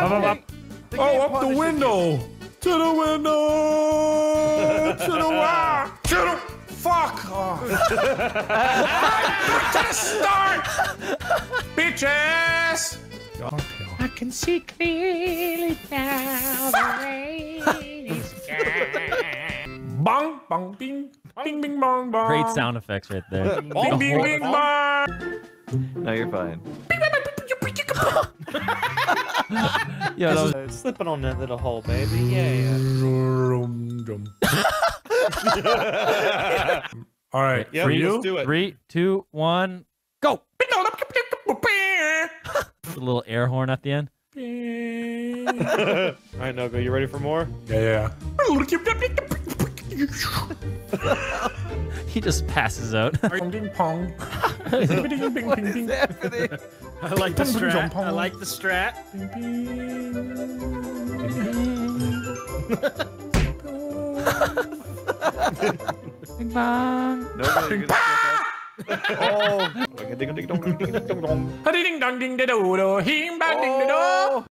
Up. Oh, up the window. To the window. To the wire. To the... Fuck off. Back to the start. Bitches. I can see clearly now. The rain is gone. Bong, bong, bing. Bing, bing, bong, bong. Great sound effects right there. Bing, bing, bing, bong. No, you're fine. Yeah, that was... Slipping on that little hole, baby. Yeah. All right, Yep, for you. let's do it. 3, 2, 1, go! A little air horn at the end. All right, Nogo, you ready for more? Yeah. He just passes out. Ding pong. What is happening? I like the strat. I like the strat. Bing bong. No, you're gonna Oh. Ding dong ding da do do. Him bang ding da do.